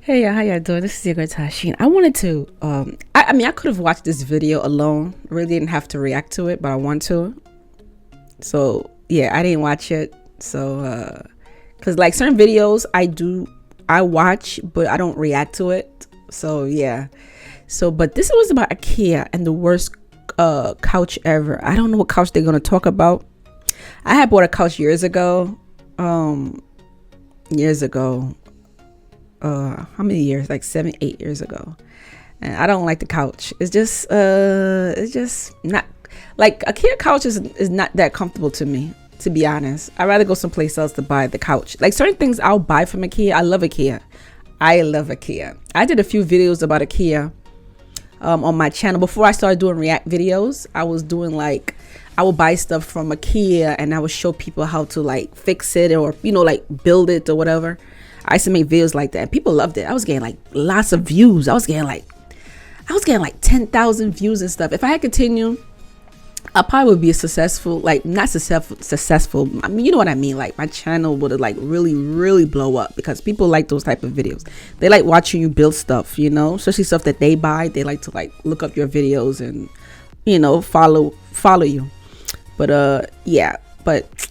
Hey, how y'all doing? This is your girl Tashin. I wanted to, I mean, I could have watched this video alone. Really didn't have to react to it, but I want to. So, yeah, I didn't watch it. So, because like certain videos I watch, but I don't react to it. So, yeah. So, but this was about Ikea and the worst couch ever. I don't know what couch they're going to talk about. I had bought a couch years ago. How many years? Like 7-8 years ago. And I don't like the couch. It's just not like IKEA couch is not that comfortable to me, to be honest. I'd rather go someplace else to buy the couch. Like certain things I'll buy from IKEA. I love IKEA. I did a few videos about IKEA on my channel. Before I started doing react videos, I was doing like, I would buy stuff from IKEA and I would show people how to like fix it or, like build it or whatever. I used to make videos like that. People loved it. I was getting like lots of views. I was getting like 10,000 views and stuff. If I had continued, I probably would be not successful. I mean, you know what I mean? Like my channel would have like really, really blow up because people like those type of videos. They like watching you build stuff, especially stuff that they buy. They like to like look up your videos and, follow you. But, yeah, but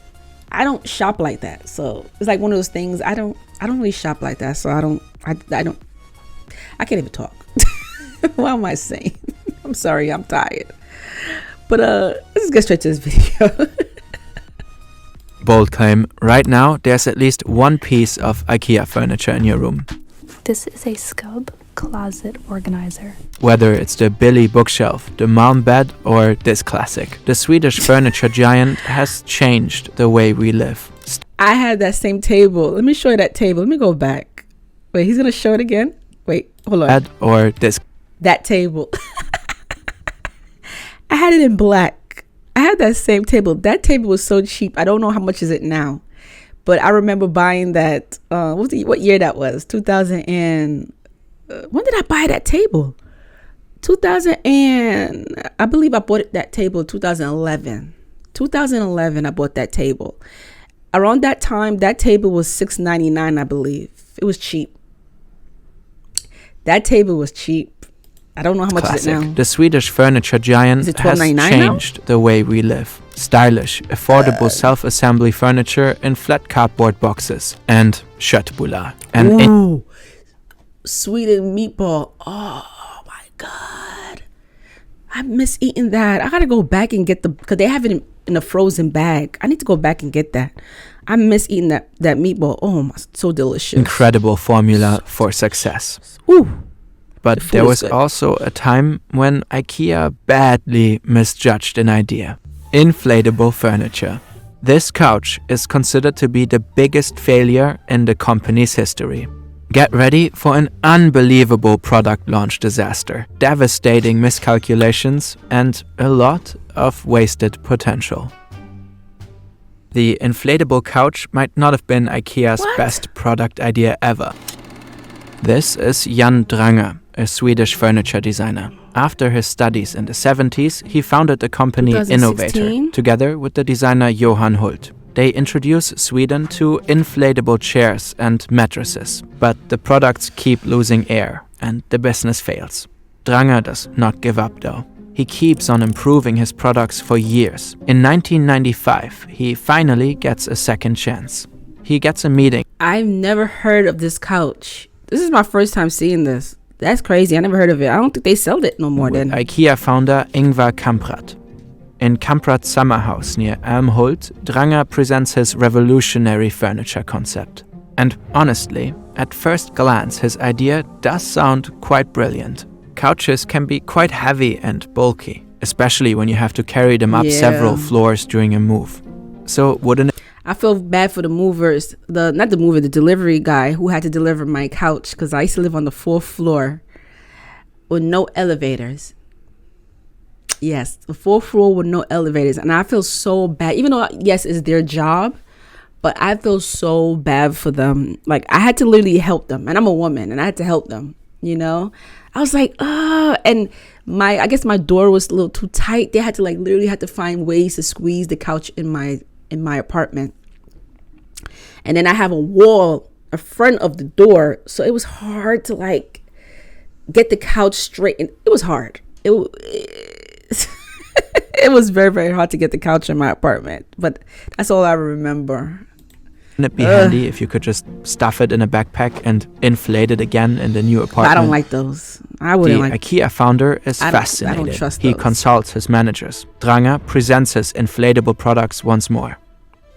I don't shop like that. So it's like one of those things. I don't really shop like that. So I can't even talk. What am I saying? I'm sorry. I'm tired. But let's just get straight to this video. Bold claim. Right now, there's at least one piece of IKEA furniture in your room. This is a Scub closet organizer. Whether it's the Billy bookshelf, the mom bed, or this classic, the Swedish furniture giant has changed the way we live. I had that same table. Let me show you that table. Let me go back. Wait, he's going to show it again? Wait, hold on. Or this. That table. I had it in black. I had that same table. That table was so cheap. I don't know how much is it now. But I remember buying that. What year that was? 2000 and... when did I buy that table? 2000 and... I believe I bought that table in 2011. 2011, I bought that table. Around that time, that table was $6.99, I believe. It was cheap. That table was cheap. I don't know how much is it now. The Swedish furniture giant has changed the way we live. Stylish, affordable self-assembly furniture in flat cardboard boxes and köttbullar. And Sweden meatball. Oh my God. I miss eating that. I gotta go back and get because they have it in a frozen bag. I need to go back and get that. I miss eating that meatball. Oh my, so delicious. Incredible formula for success. Ooh. But there was also a time when IKEA badly misjudged an idea. Inflatable furniture. This couch is considered to be the biggest failure in the company's history. Get ready for an unbelievable product launch disaster, devastating miscalculations, and a lot of wasted potential. The inflatable couch might not have been IKEA's best product idea ever. This is Jan Drange, a Swedish furniture designer. After his studies in the 70s, he founded the company 2016? Innovator, together with the designer Johan Hult. They introduce Sweden to inflatable chairs and mattresses, but the products keep losing air and the business fails. Drange does not give up though. He keeps on improving his products for years. In 1995, he finally gets a second chance. He gets a meeting. I've never heard of this couch. This is my first time seeing this. That's crazy. I never heard of it. I don't think they sell it no more then. IKEA founder Ingvar Kamprad. In Kamprad's summer house near Älmhult, Drange presents his revolutionary furniture concept. And honestly, at first glance, his idea does sound quite brilliant. Couches can be quite heavy and bulky, especially when you have to carry them up several floors during a move. So wouldn't it... I feel bad for the movers, the delivery guy who had to deliver my couch because I used to live on the 4th floor with no elevators. Yes, the 4th floor with no elevators. And I feel so bad, even though, yes, it's their job, but I feel so bad for them. Like, I had to literally help them. And I'm a woman, and I had to help them, I was like, and I guess my door was a little too tight. They had to literally find ways to squeeze the couch in my apartment. And then I have a wall a front of the door, so it was hard to like get the couch straight. And it was hard. It was very, very hard to get the couch in my apartment. But that's all I remember. Wouldn't it be handy if you could just stuff it in a backpack and inflate it again in the new apartment? I don't like those. I wouldn't like. The IKEA founder is fascinated. I don't trust he those. consults his managers. Dranger presents his inflatable products once more.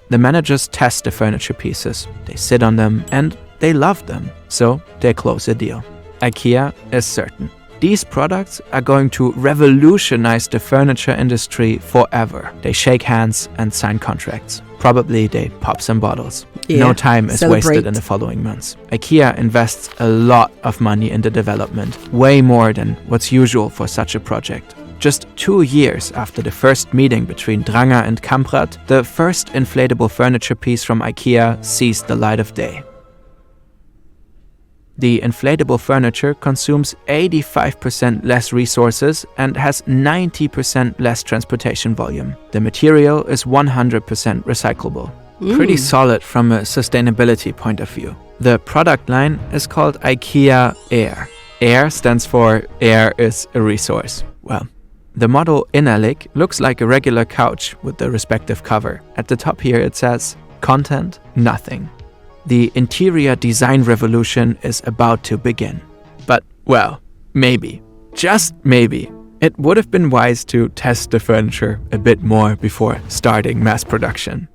The managers test the furniture pieces. They sit on them and they love them. So they close a deal. IKEA is certain. These products are going to revolutionize the furniture industry forever. They shake hands and sign contracts. Probably they pop some bottles. Yeah, no time is celebrate. wasted in the following months. IKEA invests a lot of money in the development, way more than what's usual for such a project. Just 2 years after the first meeting between Dranger and Kamprad, the first inflatable furniture piece from IKEA sees the light of day. The inflatable furniture consumes 85% less resources and has 90% less transportation volume. The material is 100% recyclable. Pretty solid from a sustainability point of view. The product line is called IKEA Air. Air stands for air is a resource. Well, the model Innerlich looks like a regular couch with the respective cover. At the top here it says, content, nothing. The interior design revolution is about to begin. But, well, maybe, just maybe, it would have been wise to test the furniture a bit more before starting mass production.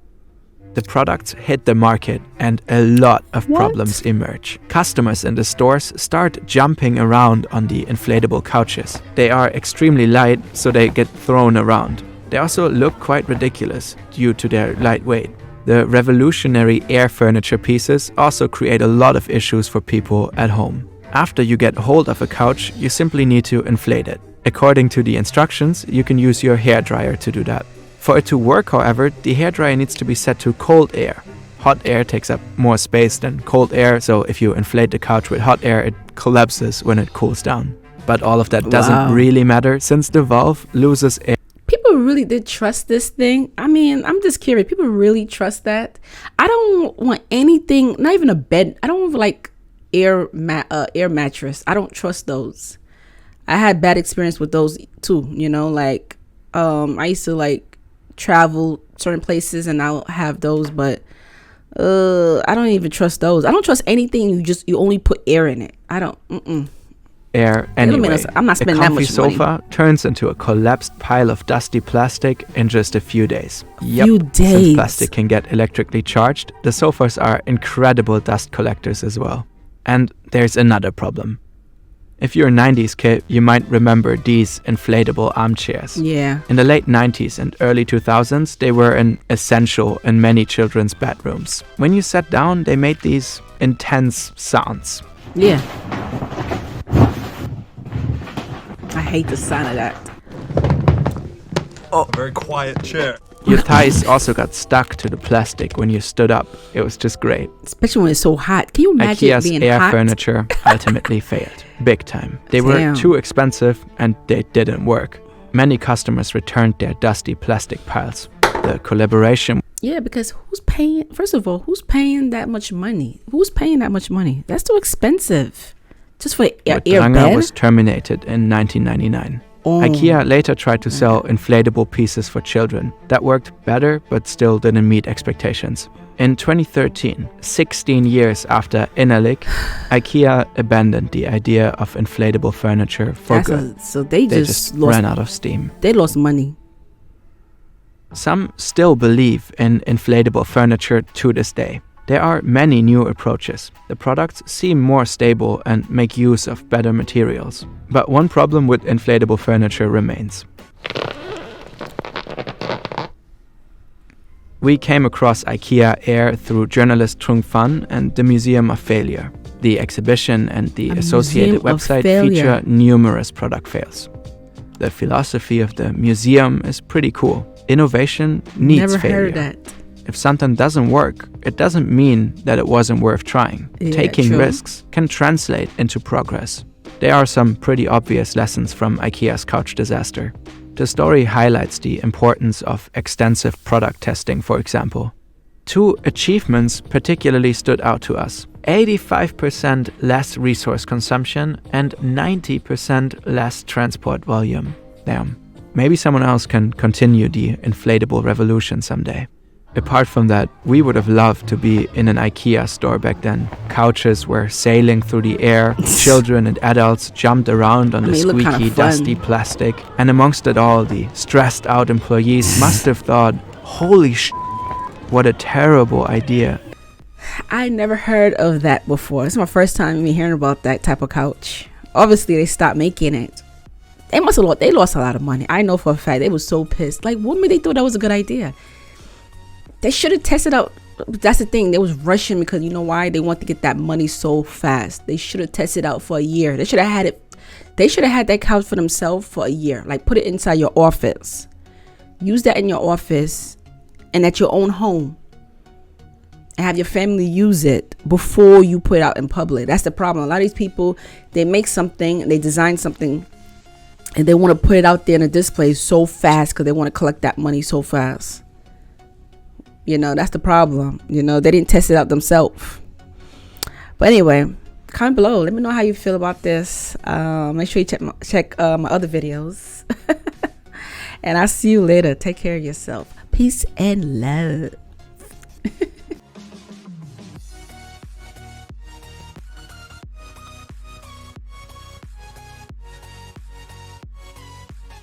The products hit the market and a lot of problems emerge. Customers in the stores start jumping around on the inflatable couches. They are extremely light, so they get thrown around. They also look quite ridiculous due to their light weight. The revolutionary air furniture pieces also create a lot of issues for people at home. After you get hold of a couch, you simply need to inflate it. According to the instructions, you can use your hairdryer to do that. For it to work, however, the hairdryer needs to be set to cold air. Hot air takes up more space than cold air, so if you inflate the couch with hot air, it collapses when it cools down. But all of that doesn't really matter since the valve loses air. People really did trust this thing. I mean, I'm just curious. People really trust that. I don't want anything, not even a bed. I don't want like air mattress. I don't trust those. I had bad experience with those too. You know, like I used to like travel certain places and I'll have those, but I don't even trust those. I don't trust anything. You only put air in it. I don't. Air anyway. I'm not spending that much money. A comfy sofa turns into a collapsed pile of dusty plastic in just a few days. Since plastic can get electrically charged, the sofas are incredible dust collectors as well. And there's another problem. If you're a 90s kid, you might remember these inflatable armchairs. Yeah. In the late 90s and early 2000s, they were an essential in many children's bedrooms. When you sat down, they made these intense sounds. Yeah. I hate the sound of that. A very quiet chair. Your thighs also got stuck to the plastic when you stood up. It was just great. Especially when it's so hot. Can you imagine IKEA's being air hot? furniture ultimately failed. Big time. They were too expensive and they didn't work. Many customers returned their dusty plastic piles. The collaboration... Yeah, because who's paying... First of all, who's paying that much money? Who's paying that much money? That's too expensive. Just for air bed? Was terminated in 1999. IKEA later tried to sell inflatable pieces for children. That worked better, but still didn't meet expectations. In 2013, 16 years after Innerlich, IKEA abandoned the idea of inflatable furniture for good. So they just ran out of steam. They lost money. Some still believe in inflatable furniture to this day. There are many new approaches. The products seem more stable and make use of better materials. But one problem with inflatable furniture remains. We came across IKEA Air through journalist Trung Phan and the Museum of Failure. The exhibition and the associated website feature numerous product fails. The philosophy of the museum is pretty cool. Innovation needs failure. Never heard that. If something doesn't work, it doesn't mean that it wasn't worth trying. Taking risks can translate into progress. There are some pretty obvious lessons from IKEA's couch disaster. The story highlights the importance of extensive product testing, for example. 2 achievements particularly stood out to us. 85% less resource consumption, and 90% less transport volume. Damn. Maybe someone else can continue the inflatable revolution someday. Apart from that, we would have loved to be in an Ikea store back then. Couches were sailing through the air, children and adults jumped around on the squeaky, dusty plastic, and amongst it all, the stressed out employees must have thought, holy sh**, what a terrible idea. I never heard of that before. It's my first time even hearing about that type of couch. Obviously, they stopped making it. They lost a lot of money. I know for a fact. They were so pissed. Like, what made they thought that was a good idea? They should have tested out. That's the thing. They was rushing because you know why? They want to get that money so fast. They should have tested out for a year. They should have had it. They should have had that couch for themselves for a year. Like, put it inside your office. Use that in your office and at your own home. And have your family use it before you put it out in public. That's the problem. A lot of these people, they make something, they design something, and they want to put it out there in a display so fast because they want to collect that money so fast. You know, that's the problem. You know, they didn't test it out themselves. But anyway, comment below. Let me know how you feel about this. Make sure you check my other videos. And I'll see you later. Take care of yourself. Peace and love.